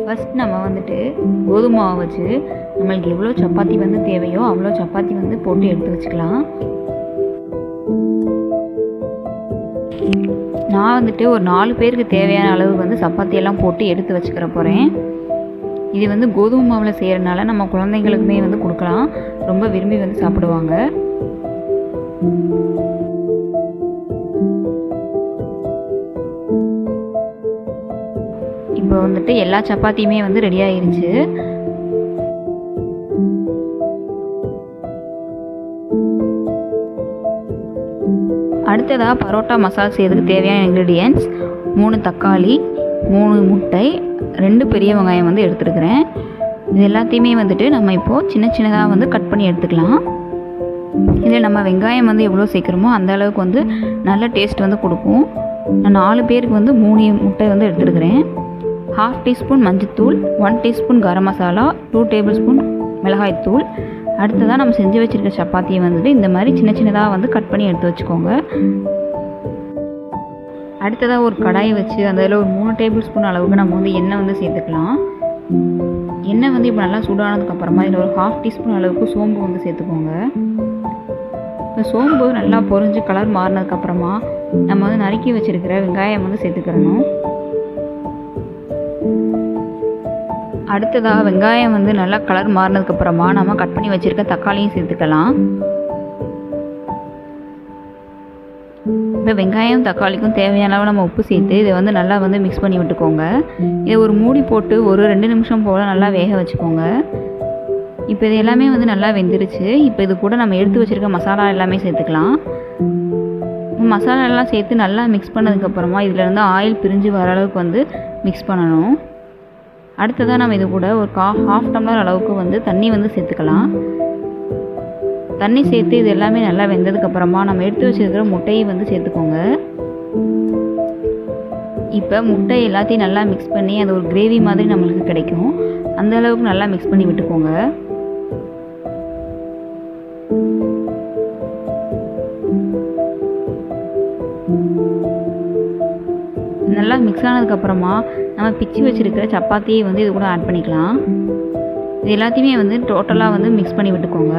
First நம்ம வந்துட்டு கோதுமை மாவு வச்சு நம்மளுக்கு எவ்வளோ சப்பாத்தி வந்து தேவையோ அவ்வளோ சப்பாத்தி வந்து போட்டு எடுத்து வச்சுக்கலாம். நான் வந்துட்டு ஒரு 4 பேருக்கு தேவையான அளவு வந்து சப்பாத்தியெல்லாம் போட்டு எடுத்து வச்சுக்கிற போகிறேன். இது வந்து கோதுமை மாவில் செய்கிறனால நம்ம குழந்தைங்களுக்குமே வந்து கொடுக்கலாம், ரொம்ப விரும்பி வந்து சாப்பிடுவாங்க. இப்போ வந்துட்டு எல்லா சப்பாத்தியுமே வந்து ரெடி ஆயிருச்சு. அடுத்ததாக பரோட்டா மசாலா செய்கிறதுக்கு தேவையான இன்க்ரீடியன்ட்ஸ் 3 தக்காளி, 3 முட்டை, 2 பெரிய வெங்காயம் வந்து எடுத்துருக்கிறேன். இது எல்லாத்தையுமே வந்துட்டு நம்ம இப்போது சின்ன சின்னதாக வந்து கட் பண்ணி எடுத்துக்கலாம். இதில் நம்ம வெங்காயம் வந்து எவ்வளோ சேர்க்குறோமோ அந்த அளவுக்கு வந்து நல்ல டேஸ்ட் வந்து கொடுக்கும். நான் 4 பேருக்கு வந்து 3 முட்டை வந்து எடுத்துருக்கிறேன். 1/2 டீஸ்பூன் மஞ்சள்தூள், 1 teaspoon garam masala, 2 table spoon மிளகாய்த்தூள். அடுத்ததாக நம்ம செஞ்சு வச்சுருக்க சப்பாத்தியை வந்துட்டு இந்த மாதிரி சின்ன சின்னதாக வந்து கட் பண்ணி எடுத்து வச்சுக்கோங்க. அடுத்ததாக ஒரு கடாயை வச்சு அதில் ஒரு 3 டேபிள் ஸ்பூன் அளவுக்கு நம்ம வந்து எண்ணெய் வந்து சேர்த்துக்கலாம். எண்ணெய் வந்து இப்போ நல்லா சூடானதுக்கப்புறமா இதில் ஒரு 1/2 டீஸ்பூன் அளவுக்கு சோம்பு வந்து சேர்த்துக்கோங்க. இப்போ சோம்பு நல்லா பொரிஞ்சு கலர் மாறினதுக்கப்புறமா நம்ம வந்து நறுக்கி வச்சுருக்கிற வெங்காயம் வந்து சேர்த்துக்கிறணும். அடுத்ததாக வெங்காயம் வந்து நல்லா கலர் மாறினதுக்கப்புறமா நம்ம கட் பண்ணி வச்சுருக்க தக்காளியும் சேர்த்துக்கலாம். இப்போ வெங்காயம் தக்காளிக்கும் தேவையான அளவு நம்ம உப்பு சேர்த்து இதை வந்து நல்லா வந்து மிக்ஸ் பண்ணி விட்டுக்கோங்க. இதை ஒரு மூடி போட்டு ஒரு 2 நிமிஷம் போல் நல்லா வேக வச்சுக்கோங்க. இப்போ இது எல்லாமே வந்து நல்லா வெந்துருச்சு. இப்போ இது கூட நம்ம எடுத்து வச்சுருக்க மசாலா எல்லாமே சேர்த்துக்கலாம். மசாலா எல்லாம் சேர்த்து நல்லா மிக்ஸ் பண்ணதுக்கப்புறமா இதிலேருந்து ஆயில் பிரிஞ்சு வர அளவுக்கு வந்து மிக்ஸ் பண்ணணும். அடுத்ததாக நம்ம இது கூட ஒரு 1/2 டம்ளர் அளவுக்கு வந்து தண்ணி வந்து சேர்த்துக்கலாம். தண்ணி சேர்த்து இது எல்லாமே நல்லா வெந்ததுக்கப்புறமா நம்ம எடுத்து வச்சுருக்கிற முட்டையை வந்து சேர்த்துக்கோங்க. இப்போ முட்டை எல்லாத்தையும் நல்லா மிக்ஸ் பண்ணி அது ஒரு கிரேவி மாதிரி நம்மளுக்கு கிடைக்கும். அந்த அளவுக்கு நல்லா மிக்ஸ் பண்ணி விட்டுக்கோங்க. நல்லா மிக்ஸ் ஆனதுக்கப்புறமா நம்ம பிச்சு வச்சுருக்கிற சப்பாத்தியை வந்து இது கூட ஆட் பண்ணிக்கலாம். இது எல்லாத்தையுமே வந்து டோட்டலாக வந்து மிக்ஸ் பண்ணி விட்டுக்கோங்க.